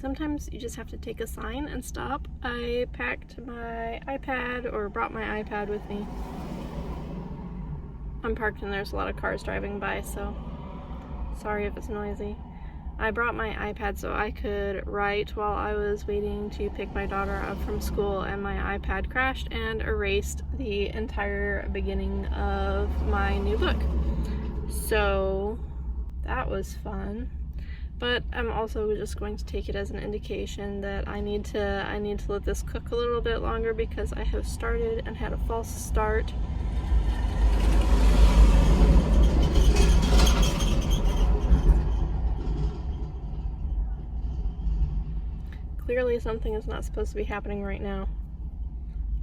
Sometimes you just have to take a sign and stop. I packed my iPad, or brought my iPad with me. I'm parked and there's a lot of cars driving by, so sorry if it's noisy. I brought my iPad so I could write while I was waiting to pick my daughter up from school, and my iPad crashed and erased the entire beginning of my new book. So that was fun. But I'm also just going to take it as an indication that I need to let this cook a little bit longer, because I have started and had a false start. Clearly something is not supposed to be happening right now.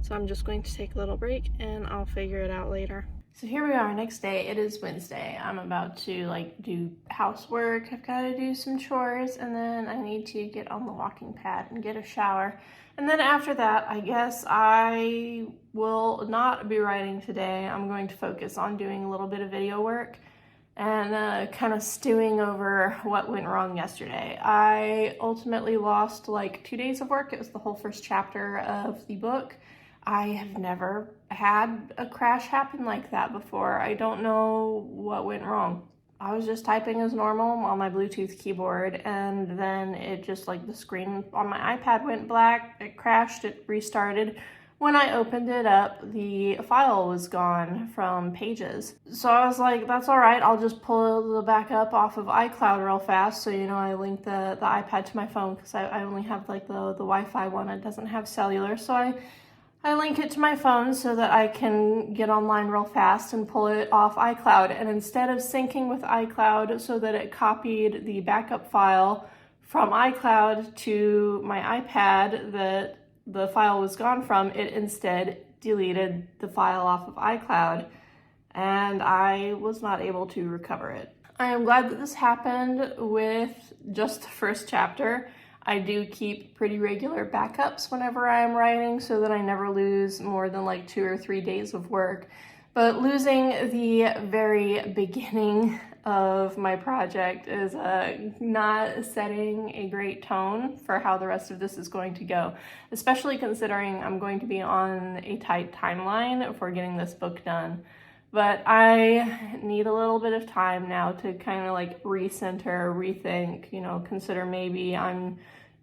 So I'm just going to take a little break and I'll figure it out later. So here we are, next day. It is Wednesday. I'm about to do housework. I've got to do some chores, and then I need to get on the walking pad and get a shower. And then after that, I guess I will not be writing today. I'm going to focus on doing a little bit of video work and kind of stewing over what went wrong yesterday. I ultimately lost 2 days of work. It was the whole first chapter of the book. I have never had a crash happen like that before. I don't know what went wrong. I was just typing as normal on my Bluetooth keyboard, and then it just the screen on my iPad went black, it crashed, it restarted. When I opened it up, the file was gone from Pages. So I was like, that's all right, I'll just pull the backup off of iCloud real fast. So, I linked the iPad to my phone, because I only have the Wi-Fi one. It doesn't have cellular. So I link it to my phone so that I can get online real fast and pull it off iCloud. And instead of syncing with iCloud so that it copied the backup file from iCloud to my iPad that the file was gone from, it instead deleted the file off of iCloud, and I was not able to recover it. I am glad that this happened with just the first chapter. I do keep pretty regular backups whenever I am writing so that I never lose more than 2 or 3 days of work. But losing the very beginning of my project is not setting a great tone for how the rest of this is going to go, especially considering I'm going to be on a tight timeline for getting this book done. But I need a little bit of time now to kind of recenter, rethink, consider maybe I'm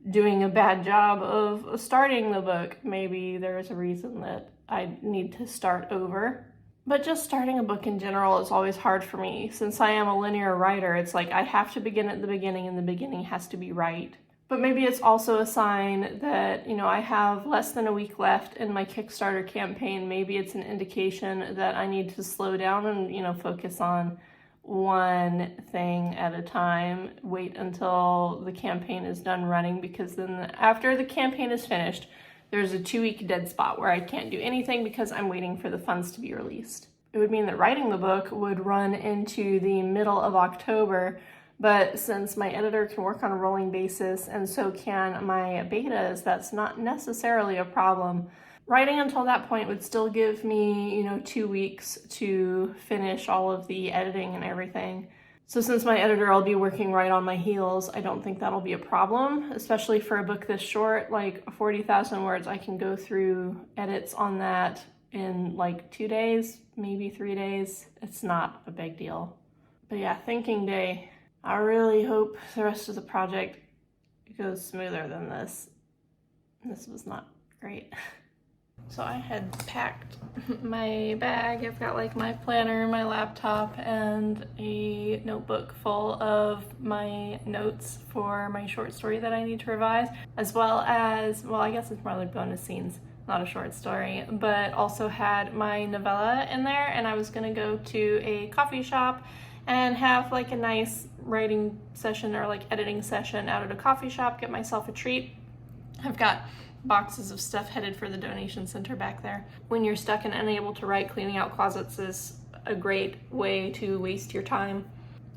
doing a bad job of starting the book. Maybe there's a reason that I need to start over. But just starting a book in general is always hard for me. Since I am a linear writer, it's I have to begin at the beginning, and the beginning has to be right. But maybe it's also a sign that, I have less than a week left in my Kickstarter campaign. Maybe it's an indication that I need to slow down and, focus on one thing at a time. Wait until the campaign is done running, because then after the campaign is finished, there's a 2-week dead spot where I can't do anything because I'm waiting for the funds to be released. It would mean that writing the book would run into the middle of October, but since my editor can work on a rolling basis and so can my betas, that's not necessarily a problem. Writing until that point would still give me, 2 weeks to finish all of the editing and everything. So since my editor will be working right on my heels, I don't think that'll be a problem, especially for a book this short, 40,000 words. I can go through edits on that in 2 days, maybe 3 days. It's not a big deal. But yeah, thinking day. I really hope the rest of the project goes smoother than this. This was not great. So I had packed my bag. I've got my planner, my laptop, and a notebook full of my notes for my short story that I need to revise, as well as, I guess it's more bonus scenes, not a short story, but also had my novella in there, and I was gonna go to a coffee shop and have a nice writing session or editing session out at a coffee shop, get myself a treat. I've got boxes of stuff headed for the donation center back there. When you're stuck and unable to write, cleaning out closets is a great way to waste your time.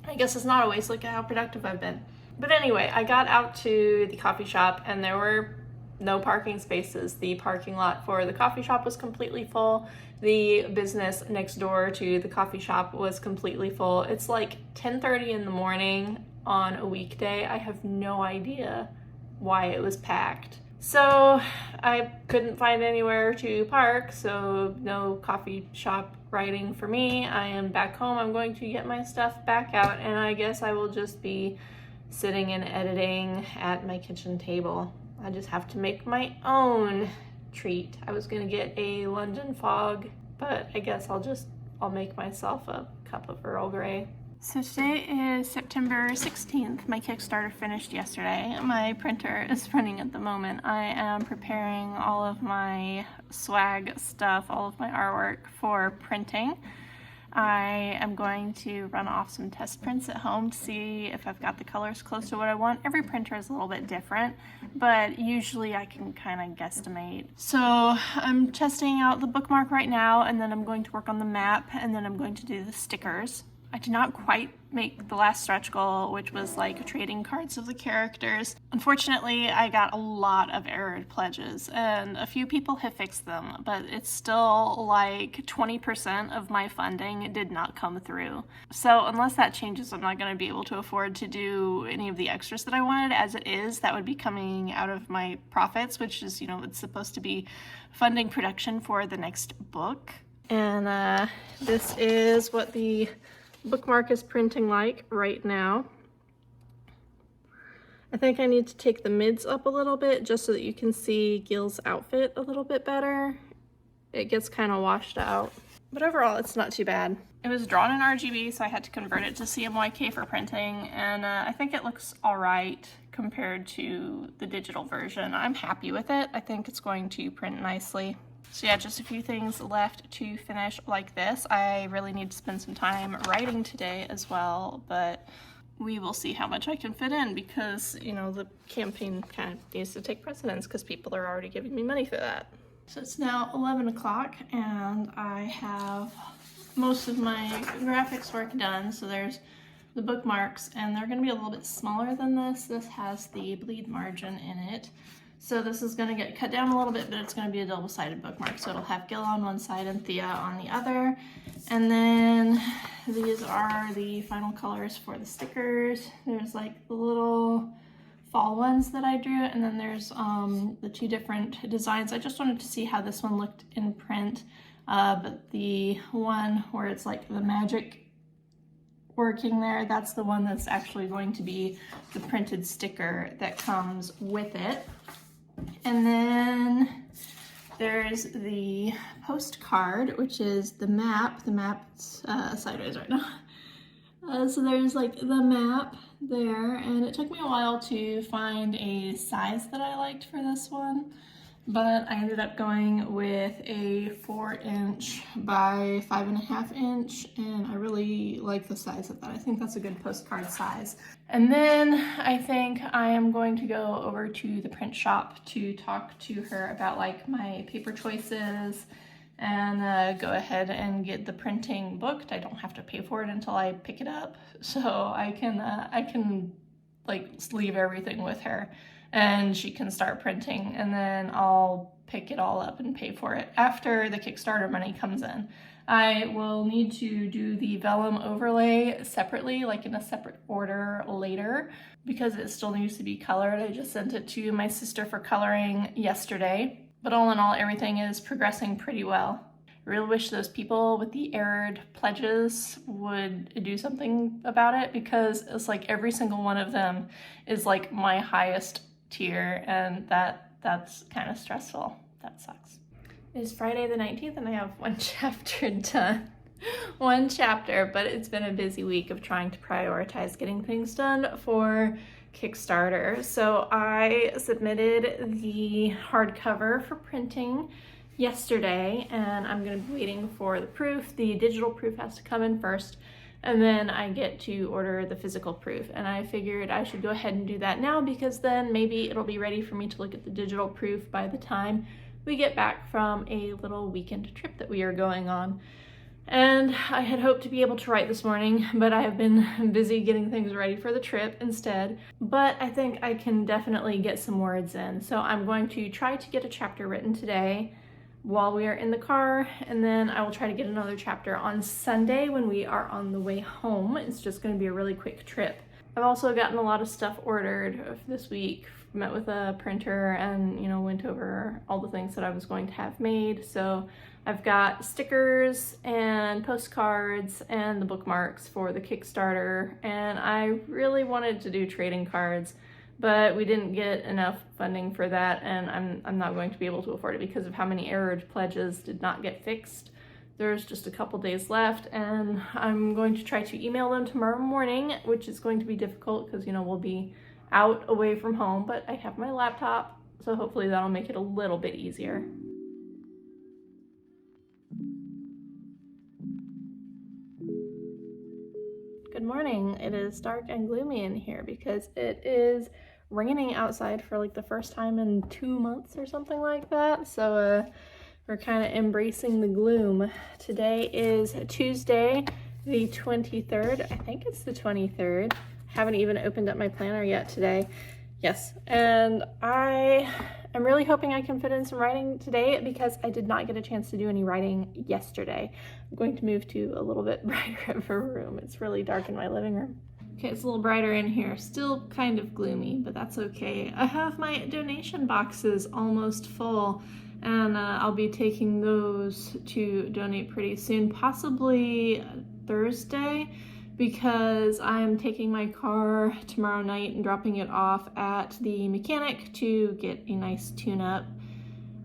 I guess it's not a waste, look at how productive I've been. But anyway, I got out to the coffee shop and there were no parking spaces. The parking lot for the coffee shop was completely full. The business next door to the coffee shop was completely full. It's 10:30 in the morning on a weekday. I have no idea why it was packed. So I couldn't find anywhere to park, so no coffee shop writing for me. I am back home. I'm going to get my stuff back out, and I guess I will just be sitting and editing at my kitchen table. I just have to make my own treat. I was gonna get a London fog, but I guess I'll make myself a cup of Earl Grey. So today is September 16th. My Kickstarter finished yesterday. My printer is running at the moment. I am preparing all of my swag stuff, all of my artwork for printing. I am going to run off some test prints at home to see if I've got the colors close to what I want. Every printer is a little bit different, but usually I can kind of guesstimate. So I'm testing out the bookmark right now, and then I'm going to work on the map, and then I'm going to do the stickers. I did not quite make the last stretch goal, which was like trading cards of the characters. Unfortunately, I got a lot of errored pledges, and a few people have fixed them, but it's still like 20% of my funding did not come through. So unless that changes, I'm not going to be able to afford to do any of the extras that I wanted. As it is, that would be coming out of my profits, which is, you know, it's supposed to be funding production for the next book. And this is what the bookmark is printing like right now. I think I need to take the mids up a little bit just so that you can see Gil's outfit a little bit better. It gets kind of washed out, but overall it's not too bad. It was drawn in RGB, so I had to convert it to CMYK for printing, and I think it looks all right compared to the digital version. I'm happy with it. I think it's going to print nicely. So yeah, just a few things left to finish like this. I really need to spend some time writing today as well, but we will see how much I can fit in because, you know, the campaign kind of needs to take precedence because people are already giving me money for that. So it's now 11 o'clock and I have most of my graphics work done. So there's the bookmarks, and they're gonna be a little bit smaller than this. This has the bleed margin in it. So this is going to get cut down a little bit, but it's going to be a double-sided bookmark. So it'll have Gil on one side and Thea on the other. And then these are the final colors for the stickers. There's like the little fall ones that I drew, and then there's the two different designs. I just wanted to see how this one looked in print, but the one where it's like the magic working there, that's the one that's actually going to be the printed sticker that comes with it. And then there's the postcard, which is the map. The map's sideways right now. So there's like the map there, and it took me a while to find a size that I liked for this one, but I ended up going with a 4" by 5.5", and I really like the size of that. I think that's a good postcard size. And then I think I am going to go over to the print shop to talk to her about like my paper choices and go ahead and get the printing booked. I don't have to pay for it until I pick it up, so I can like leave everything with her and she can start printing, and then I'll pick it all up and pay for it after the Kickstarter money comes in. I will need to do the vellum overlay separately, like in a separate order later, because it still needs to be colored. I just sent it to my sister for coloring yesterday, but all in all, everything is progressing pretty well. I really wish those people with the errored pledges would do something about it, because it's like every single one of them is like my highest tier, and that's kind of stressful. That sucks. It's Friday the 19th and I have one chapter done. One chapter, but it's been a busy week of trying to prioritize getting things done for Kickstarter. So I submitted the hardcover for printing yesterday, and I'm going to be waiting for the proof. The digital proof has to come in first, and then I get to order the physical proof. And I figured I should go ahead and do that now, because then maybe it'll be ready for me to look at the digital proof by the time we get back from a little weekend trip that we are going on. And I had hoped to be able to write this morning, but I have been busy getting things ready for the trip instead. But I think I can definitely get some words in. So I'm going to try to get a chapter written today while we are in the car, and then I will try to get another chapter on Sunday when we are on the way home. It's just going to be a really quick trip. I've also gotten a lot of stuff ordered this week. Met with a printer and, you know, went over all the things that I was going to have made. So I've got stickers and postcards and the bookmarks for the Kickstarter, and I really wanted to do trading cards, but we didn't get enough funding for that, and I'm not going to be able to afford it because of how many errored pledges did not get fixed. There's just a couple days left, and I'm going to try to email them tomorrow morning, which is going to be difficult because, you know, we'll be out away from home, but I have my laptop, so hopefully that'll make it a little bit easier. Good morning. It is dark and gloomy in here because it is raining outside for like the first time in 2 months or something like that. So we're kind of embracing the gloom. Today is Tuesday, the 23rd. I think it's the 23rd. I haven't even opened up my planner yet today. Yes, and I am really hoping I can fit in some writing today because I did not get a chance to do any writing yesterday. I'm going to move to a little bit brighter of a room. It's really dark in my living room. Okay, it's a little brighter in here. Still kind of gloomy, but that's okay. I have my donation boxes almost full, and I'll be taking those to donate pretty soon, possibly Thursday, because I'm taking my car tomorrow night and dropping it off at the mechanic to get a nice tune-up.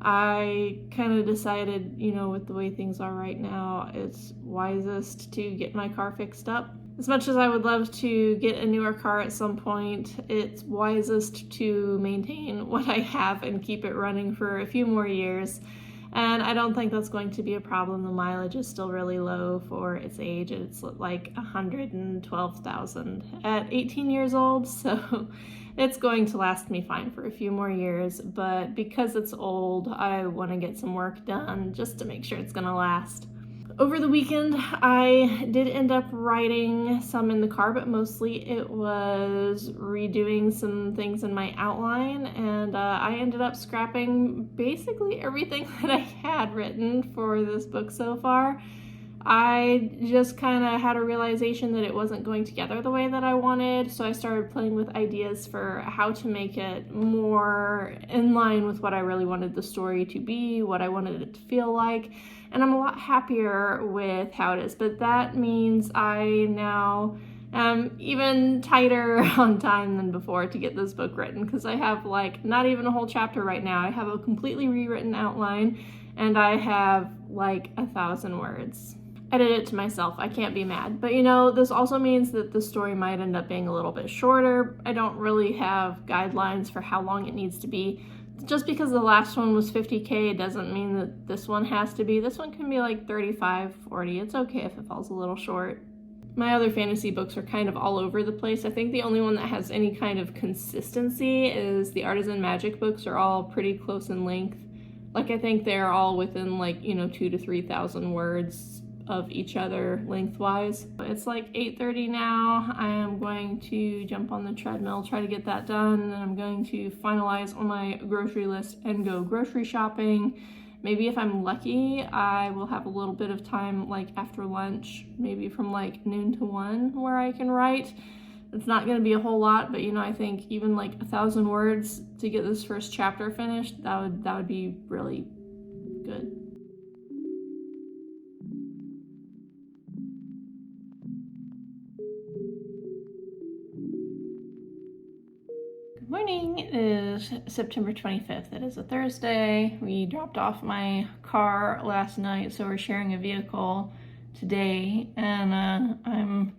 I kind of decided, you know, with the way things are right now, it's wisest to get my car fixed up. As much as I would love to get a newer car at some point, it's wisest to maintain what I have and keep it running for a few more years. And I don't think that's going to be a problem. The mileage is still really low for its age. It's like 112,000 at 18 years old, so it's going to last me fine for a few more years. But because it's old, I want to get some work done just to make sure it's going to last. Over the weekend, I did end up writing some in the car, but mostly it was redoing some things in my outline, and I ended up scrapping basically everything that I had written for this book so far. I just kind of had a realization that it wasn't going together the way that I wanted, so I started playing with ideas for how to make it more in line with what I really wanted the story to be, what I wanted it to feel like, and I'm a lot happier with how it is. But that means I now am even tighter on time than before to get this book written, because I have like not even a whole chapter right now. I have a completely rewritten outline, and I have like 1,000 words. I did it to myself. I can't be mad. But you know, this also means that the story might end up being a little bit shorter. I don't really have guidelines for how long it needs to be. Just because the last one was 50K doesn't mean that this one has to be. This one can be like 35, 40. It's okay if it falls a little short. My other fantasy books are kind of all over the place. I think the only one that has any kind of consistency is the Artisan Magic books. Are all pretty close in length. Like, I think they're all within like, you know, 2,000 to 3,000 words of each other lengthwise. It's like 8:30 now. I am going to jump on the treadmill, try to get that done, and then I'm going to finalize on my grocery list and go grocery shopping. Maybe if I'm lucky, I will have a little bit of time like after lunch, maybe from like noon to 1, where I can write. It's not going to be a whole lot, but you know, I think even like 1,000 words to get this first chapter finished, that would be really good. Good morning. It is September 25th. It is a Thursday. We dropped off my car last night, so we're sharing a vehicle today, and I'm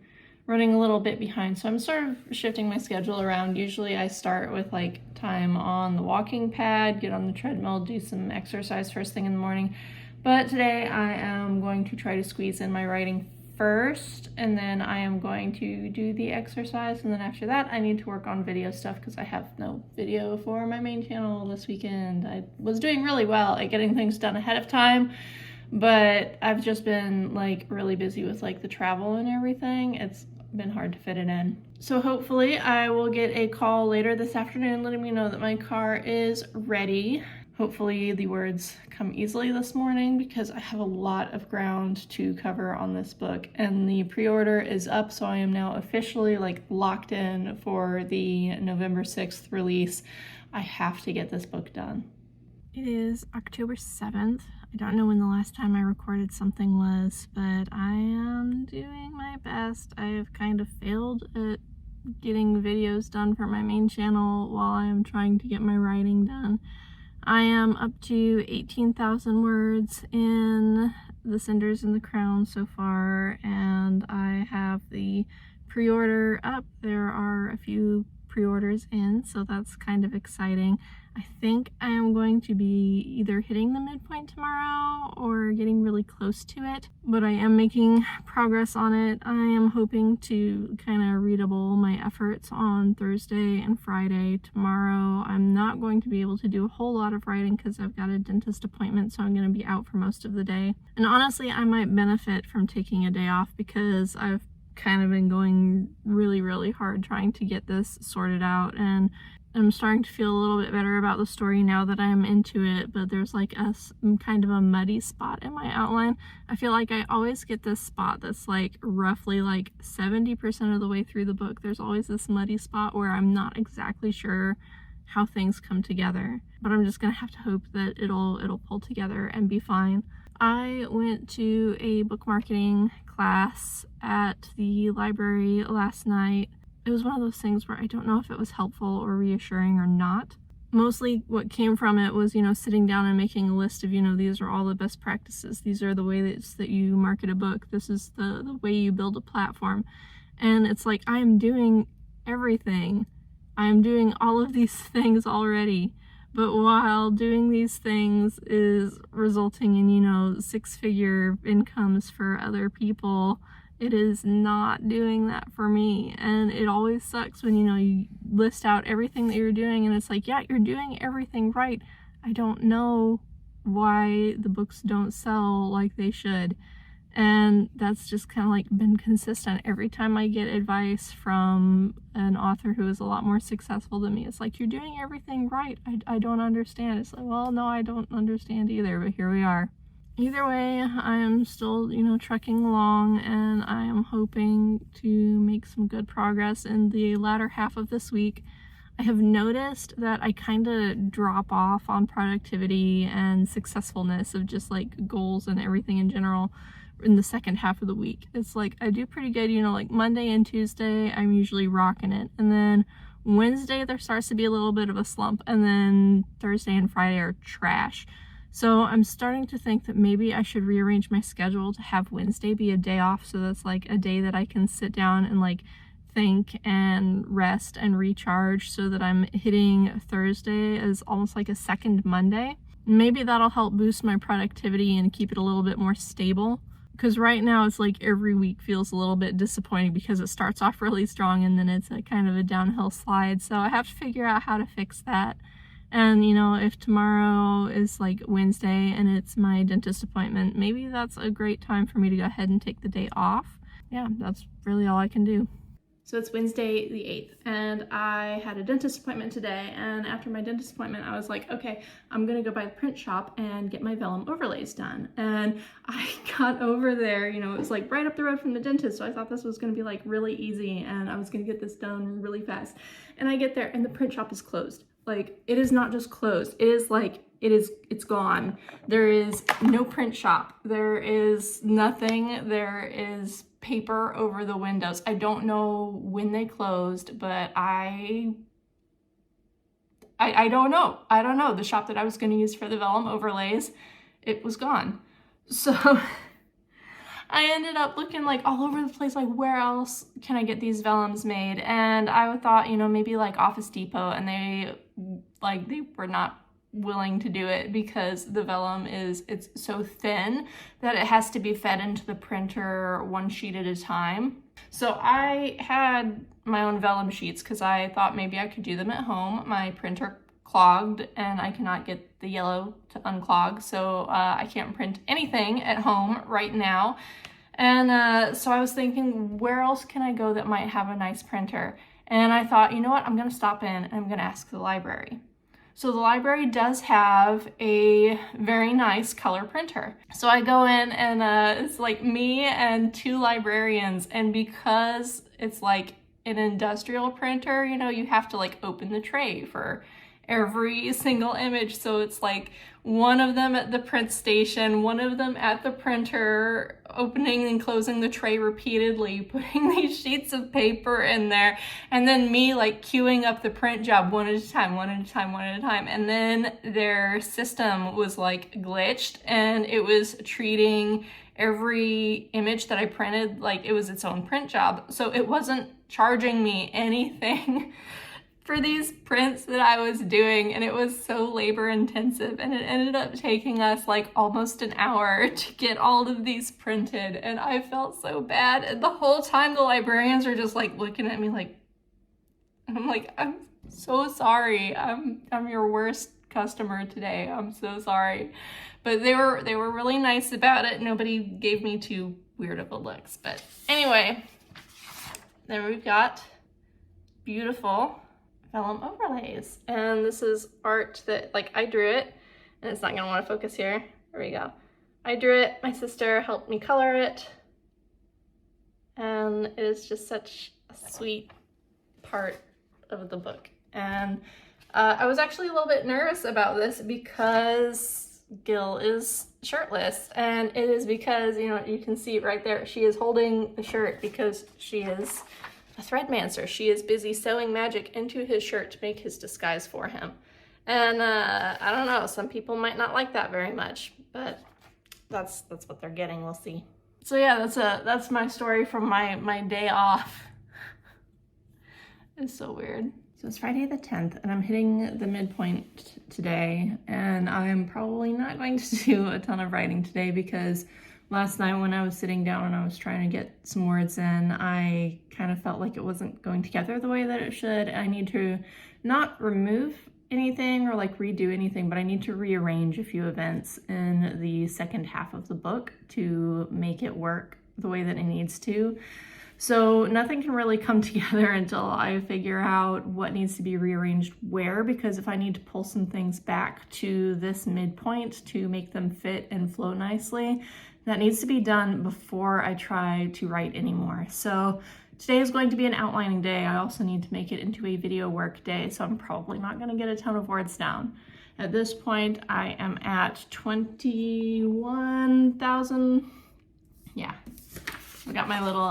running a little bit behind, so I'm sort of shifting my schedule around. Usually I start with like time on the walking pad, get on the treadmill, do some exercise first thing in the morning, but today I am going to try to squeeze in my writing first, and then I am going to do the exercise, and then after that I need to work on video stuff because I have no video for my main channel this weekend. I was doing really well at getting things done ahead of time, but I've just been like really busy with like the travel and everything. It's been hard to fit it in. So hopefully I will get a call later this afternoon letting me know that my car is ready. Hopefully the words come easily this morning because I have a lot of ground to cover on this book, and the pre-order is up, so I am now officially like locked in for the November 6th release. I have to get this book done. It is October 7th. I don't know when the last time I recorded something was, but I am doing my best. I have kind of failed at getting videos done for my main channel while I am trying to get my writing done. I am up to 18,000 words in the Cinders and the Crown so far, and I have the pre-order up. There are a few pre-orders in, so that's kind of exciting. I think I am going to be either hitting the midpoint tomorrow or getting really close to it, but I am making progress on it. I am hoping to kind of redouble my efforts on Thursday and Friday. Tomorrow I'm not going to be able to do a whole lot of writing because I've got a dentist appointment, so I'm going to be out for most of the day. And honestly, I might benefit from taking a day off because I've kind of been going really hard trying to get this sorted out, and I'm starting to feel a little bit better about the story now that I'm into it, but there's like a kind of a muddy spot in my outline. I feel like I always get this spot that's like roughly like 70% of the way through the book. There's always this muddy spot where I'm not exactly sure how things come together, but I'm just gonna have to hope that it'll pull together and be fine. I went to a book marketing class at the library last night. It was one of those things where I don't know if it was helpful or reassuring or not. Mostly what came from it was, sitting down and making a list of, these are all the best practices. These are the ways that you market a book. This is the way you build a platform. And it's like, I am doing everything. I am doing all of these things already. But while doing these things is resulting in, six-figure incomes for other people, it is not doing that for me. And it always sucks when, you list out everything that you're doing and it's like, yeah, you're doing everything right. I don't know why the books don't sell like they should. And that's just kind of like been consistent. Every time I get advice from an author who is a lot more successful than me, it's like, you're doing everything right. I don't understand. It's like, well, no, I don't understand either, but here we are. Either way, I am still, trekking along, and I am hoping to make some good progress in the latter half of this week. I have noticed that I kind of drop off on productivity and successfulness of just like goals and everything in general in the second half of the week. It's like I do pretty good, like Monday and Tuesday, I'm usually rocking it. And then Wednesday, there starts to be a little bit of a slump. And then Thursday and Friday are trash. So I'm starting to think that maybe I should rearrange my schedule to have Wednesday be a day off, so that's like a day that I can sit down and like think and rest and recharge, so that I'm hitting Thursday as almost like a second Monday. Maybe that'll help boost my productivity and keep it a little bit more stable, because right now it's like every week feels a little bit disappointing because it starts off really strong and then it's a kind of a downhill slide. So I have to figure out how to fix that. And if tomorrow is like Wednesday and it's my dentist appointment, maybe that's a great time for me to go ahead and take the day off. Yeah, that's really all I can do. So it's Wednesday the 8th, and I had a dentist appointment today, and after my dentist appointment, I was like, okay, I'm gonna go by the print shop and get my vellum overlays done. And I got over there, it was like right up the road from the dentist, so I thought this was gonna be like really easy, and I was gonna get this done really fast. And I get there, and the print shop is closed. Like, it is not just closed, it is like, it's gone. There is no print shop. There is nothing. There is paper over the windows. I don't know when they closed, but I don't know. I don't know. The shop that I was going to use for the vellum overlays, it was gone. So I ended up looking like all over the place, like where else can I get these vellums made? And I thought, maybe like Office Depot, and they were not willing to do it because the vellum it's so thin that it has to be fed into the printer one sheet at a time. So I had my own vellum sheets because I thought maybe I could do them at home. My printer clogged and I cannot get the yellow to unclog, so I can't print anything at home right now. And so I was thinking, where else can I go that might have a nice printer? And I thought, you know what, I'm gonna stop in and I'm gonna ask the library. So the library does have a very nice color printer. So I go in and it's like me and 2 librarians, and because it's like an industrial printer, you know, you have to like open the tray for every single image. So it's like one of them at the print station, one of them at the printer, opening and closing the tray repeatedly, putting these sheets of paper in there, and then me like queuing up the print job one at a time, one at a time, one at a time. And then their system was like glitched, and it was treating every image that I printed like it was its own print job. So it wasn't charging me anything for these prints that I was doing, and it was so labor intensive, and it ended up taking us like almost an hour to get all of these printed, and I felt so bad. And the whole time the librarians are just like looking at me like, I'm so sorry. I'm your worst customer today. I'm so sorry. But they were really nice about it. Nobody gave me too weird of a looks. But anyway, then we've got beautiful vellum overlays, and this is art that like I drew it, and it's not gonna want to focus here. There we go. I drew it, my sister helped me color it, and it is just such a sweet part of the book. And I was actually a little bit nervous about this because Gil is shirtless, and it is because, you know, you can see right there, she is holding the shirt because she is a threadmancer. She is busy sewing magic into his shirt to make his disguise for him. And I don't know, some people might not like that very much, but that's what they're getting. We'll see. So yeah, that's my story from my day off. It's so weird. So it's Friday the 10th, and I'm hitting the midpoint today, and I'm probably not going to do a ton of writing today because last night when I was sitting down and I was trying to get some words in, I kind of felt like it wasn't going together the way that it should. I need to not remove anything or like redo anything, but I need to rearrange a few events in the second half of the book to make it work the way that it needs to. So nothing can really come together until I figure out what needs to be rearranged where, because if I need to pull some things back to this midpoint to make them fit and flow nicely, that needs to be done before I try to write anymore. So today is going to be an outlining day. I also need to make it into a video work day, so I'm probably not going to get a ton of words down. At this point, I am at 21,000. Yeah, I got my little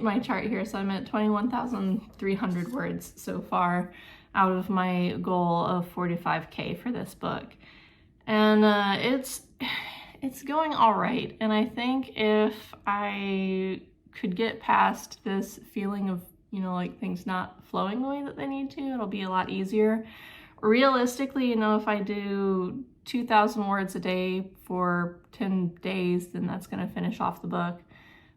my chart here, so I'm at 21,300 words so far out of my goal of 45K for this book, and it's going all right. And I think if I could get past this feeling of, you know, like things not flowing the way that they need to, it'll be a lot easier. Realistically, you know, if I do 2,000 words a day for 10 days, then that's going to finish off the book.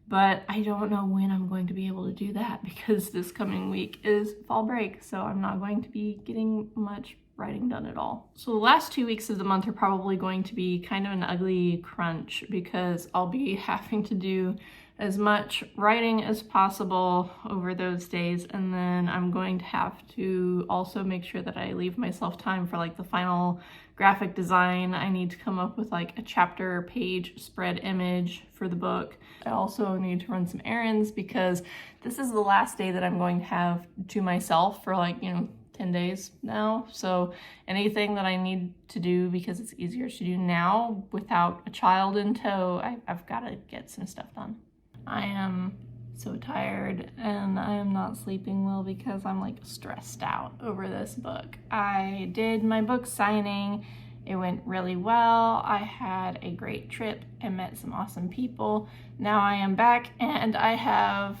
But I don't know when I'm going to be able to do that because this coming week is fall break, so I'm not going to be getting much writing done at all. So the last 2 weeks of the month are probably going to be kind of an ugly crunch because I'll be having to do as much writing as possible over those days, and then I'm going to have to also make sure that I leave myself time for like the final graphic design. I need to come up with like a chapter page spread image for the book. I also need to run some errands because this is the last day that I'm going to have to myself for like, you know, 10 days now. So anything that I need to do, because it's easier to do now without a child in tow, I've got to get some stuff done. I am so tired and I am not sleeping well because I'm like stressed out over this book. I did my book signing. It went really well. I had a great trip and met some awesome people. Now I am back and I have,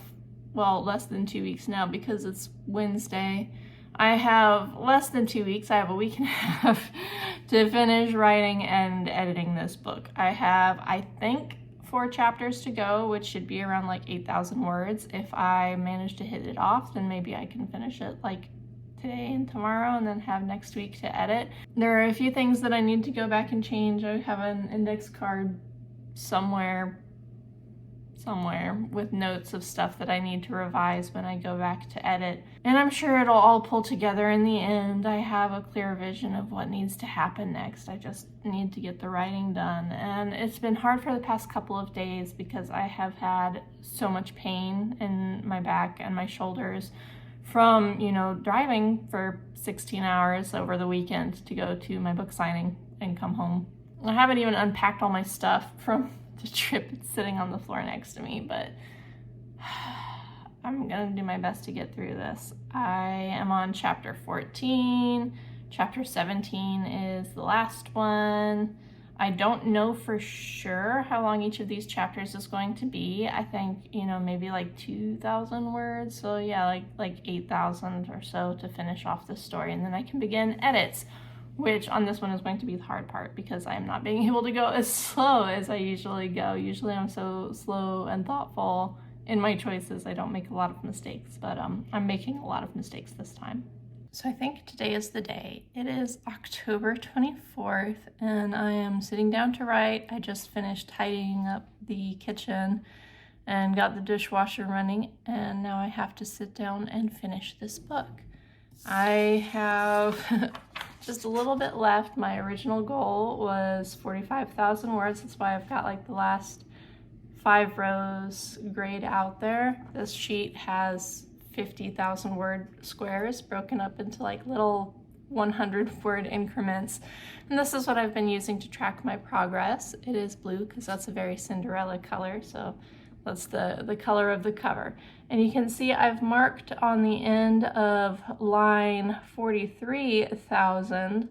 well, less than 2 weeks now because it's Wednesday. I have less than 2 weeks. I have a week and a half to finish writing and editing this book. I have, I think, 4 chapters to go, which should be around like 8,000 words. If I manage to hit it off, then maybe I can finish it like today and tomorrow and then have next week to edit. There are a few things that I need to go back and change. I have an index card somewhere somewhere with notes of stuff that I need to revise when I go back to edit. And I'm sure it'll all pull together in the end. I have a clear vision of what needs to happen next. I just need to get the writing done. And it's been hard for the past couple of days because I have had so much pain in my back and my shoulders from, you know, driving for 16 hours over the weekend to go to my book signing and come home. I haven't even unpacked all my stuff from the trip. It's sitting on the floor next to me, but I'm gonna do my best to get through this. I am on chapter 14. Chapter 17 is the last one. I don't know for sure how long each of these chapters is going to be. I think, you know, maybe like 2,000 words. So yeah, like 8,000 or so to finish off the story. And then I can begin edits, which on this one is going to be the hard part because I'm not being able to go as slow as I usually go. Usually I'm so slow and thoughtful in my choices. I don't make a lot of mistakes, but I'm making a lot of mistakes this time. So I think today is the day. It is October 24th and I am sitting down to write. I just finished tidying up the kitchen and got the dishwasher running, and now I have to sit down and finish this book. I have just a little bit left. My original goal was 45,000 words. That's why I've got like the last 5 rows grayed out there. This sheet has 50,000 word squares broken up into like little 100 word increments. And this is what I've been using to track my progress. It is blue because that's a very Cinderella color. So that's the color of the cover. And you can see I've marked on the end of line 43,000.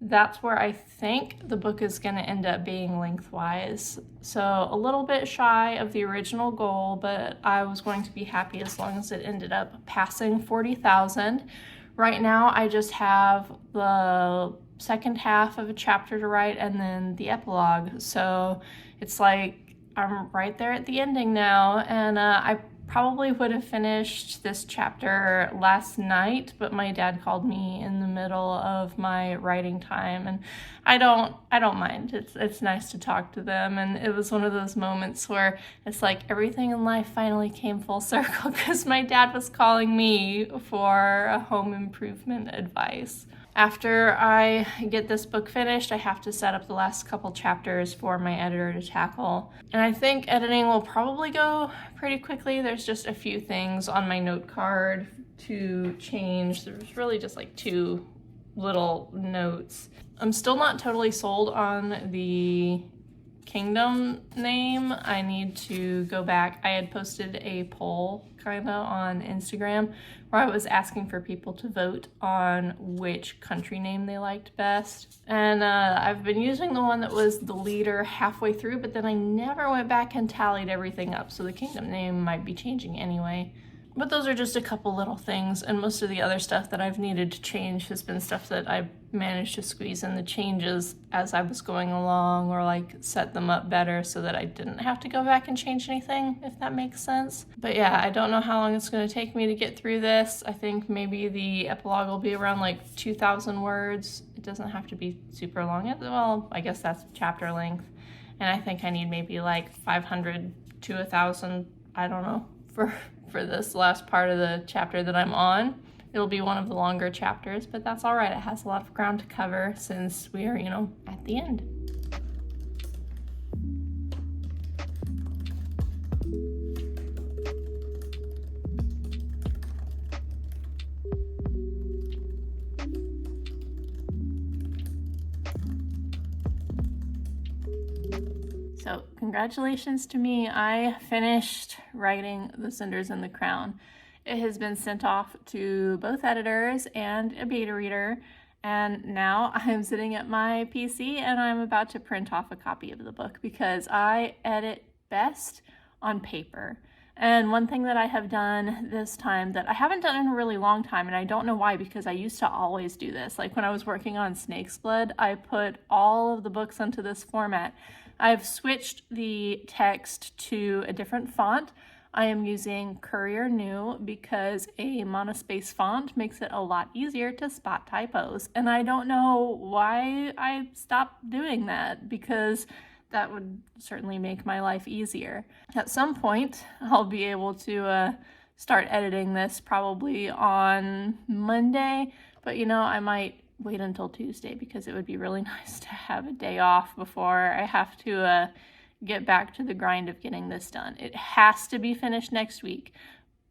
That's where I think the book is going to end up being lengthwise. So a little bit shy of the original goal, but I was going to be happy as long as it ended up passing 40,000. Right now I just have the second half of a chapter to write and then the epilogue. So it's like I'm right there at the ending now, and I probably would have finished this chapter last night, but my dad called me in the middle of my writing time, and I don't mind. It's nice to talk to them, and it was one of those moments where it's like everything in life finally came full circle because my dad was calling me for a home improvement advice. After I get this book finished, I have to set up the last couple chapters for my editor to tackle. And I think editing will probably go pretty quickly. There's just a few things on my note card to change. There's really just like 2 little notes. I'm still not totally sold on the kingdom name. I need to go back. I had posted a poll kind of on Instagram where I was asking for people to vote on which country name they liked best. And I've been using the one that was the leader halfway through, but then I never went back and tallied everything up, so the kingdom name might be changing anyway. But those are just a couple little things, and most of the other stuff that I've needed to change has been stuff that I've managed to squeeze in the changes as I was going along, or like set them up better so that I didn't have to go back and change anything, if that makes sense. But yeah, I don't know how long it's going to take me to get through this. I think maybe the epilogue will be around like 2,000 words. It doesn't have to be super long. Well, I guess that's chapter length. And I think I need maybe like 500 to 1,000, I don't know, for this last part of the chapter that I'm on. It'll be one of the longer chapters, but that's all right. It has a lot of ground to cover since we are, you know, at the end. So congratulations to me. I finished writing The Cinders and the Crown. It has been sent off to both editors and a beta reader, and now I'm sitting at my PC and I'm about to print off a copy of the book because I edit best on paper. And one thing that I have done this time that I haven't done in a really long time, and I don't know why, because I used to always do this. Like when I was working on Snake's Blood, I put all of the books into this format. I've switched the text to a different font. I am using Courier New because a monospace font makes it a lot easier to spot typos. And I don't know why I stopped doing that, because that would certainly make my life easier. At some point, I'll be able to start editing this probably on Monday, but you know, I might wait until Tuesday because it would be really nice to have a day off before I have to get back to the grind of getting this done. It has to be finished next week,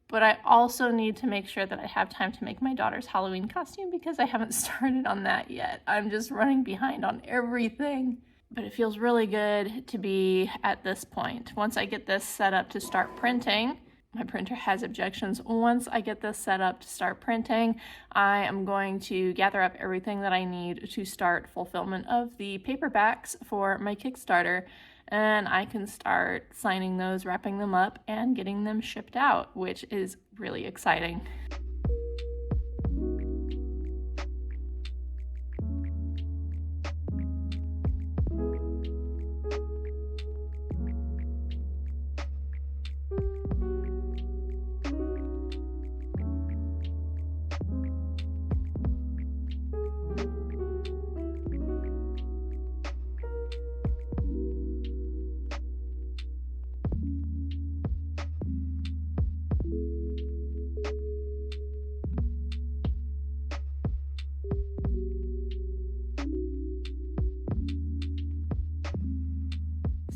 but I also need to make sure that I have time to make my daughter's Halloween costume because I haven't started on that yet. I'm just running behind on everything. But it feels really good to be at this point. Once I get this set up to start printing, my printer has objections. Once I get this set up to start printing, I am going to gather up everything that I need to start fulfillment of the paperbacks for my Kickstarter, and I can start signing those, wrapping them up, and getting them shipped out, which is really exciting.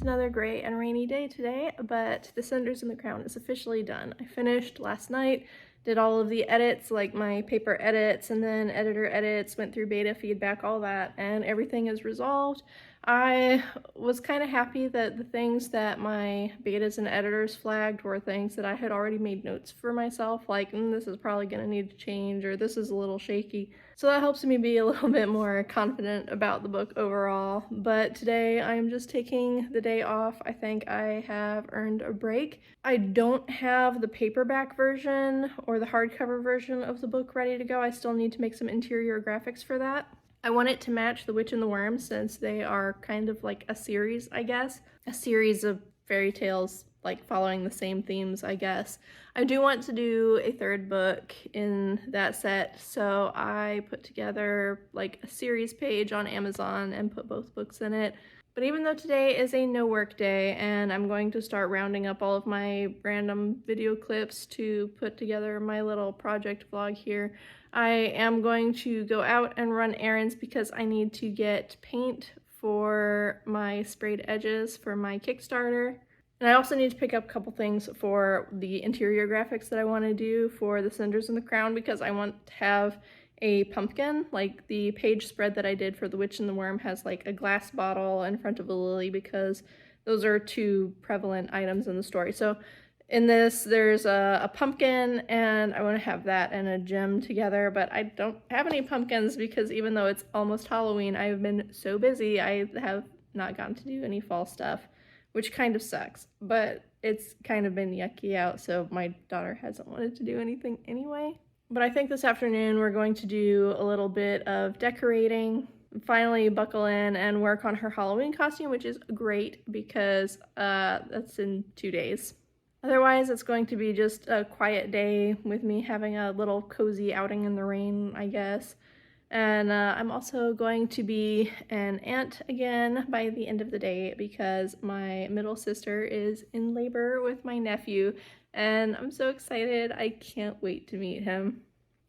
Another gray and rainy day today, but the Cinders and the Crown is officially done. I finished last night, did all of the edits, like my paper edits and then editor edits, went through beta feedback, all that, and everything is resolved. I was kind of happy that the things that my betas and editors flagged were things that I had already made notes for myself, like this is probably going to need to change, or this is a little shaky. So that helps me be a little bit more confident about the book overall. But today I'm just taking the day off. I think I have earned a break. I don't have the paperback version or the hardcover version of the book ready to go. I still need to make some interior graphics for that. I want it to match The Witch and the Worm since they are kind of like a series, I guess. A series of fairy tales, like following the same themes, I guess. I do want to do a third book in that set, so I put together like a series page on Amazon and put both books in it. But even though today is a no work day and I'm going to start rounding up all of my random video clips to put together my little project vlog here, I am going to go out and run errands because I need to get paint for my sprayed edges for my Kickstarter. And I also need to pick up a couple things for the interior graphics that I want to do for the Cinders and the Crown because I want to have a pumpkin. Like the page spread that I did for The Witch and the Worm has like a glass bottle in front of a lily because those are two prevalent items in the story. So in this, there's a pumpkin, and I want to have that and a gem together, but I don't have any pumpkins because even though it's almost Halloween, I've been so busy, I have not gotten to do any fall stuff, which kind of sucks, but it's kind of been yucky out, so my daughter hasn't wanted to do anything anyway. But I think this afternoon we're going to do a little bit of decorating, finally buckle in and work on her Halloween costume, which is great because that's in 2 days. Otherwise, it's going to be just a quiet day with me having a little cozy outing in the rain, I guess. And I'm also going to be an aunt again by the end of the day because my middle sister is in labor with my nephew, and I'm so excited. I can't wait to meet him.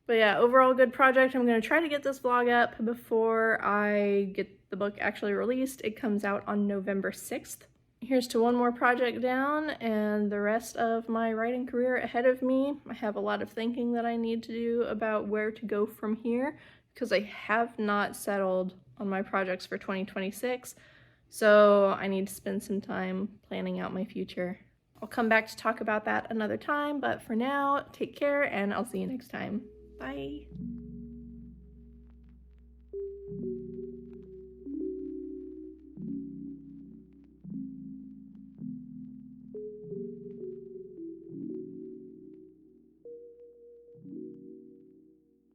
But yeah, overall good project. I'm going to try to get this vlog up before I get the book actually released. It comes out on November 6th. Here's to one more project down and the rest of my writing career ahead of me. I have a lot of thinking that I need to do about where to go from here because I have not settled on my projects for 2026, so I need to spend some time planning out my future. I'll come back to talk about that another time, but for now, take care and I'll see you next time. Bye!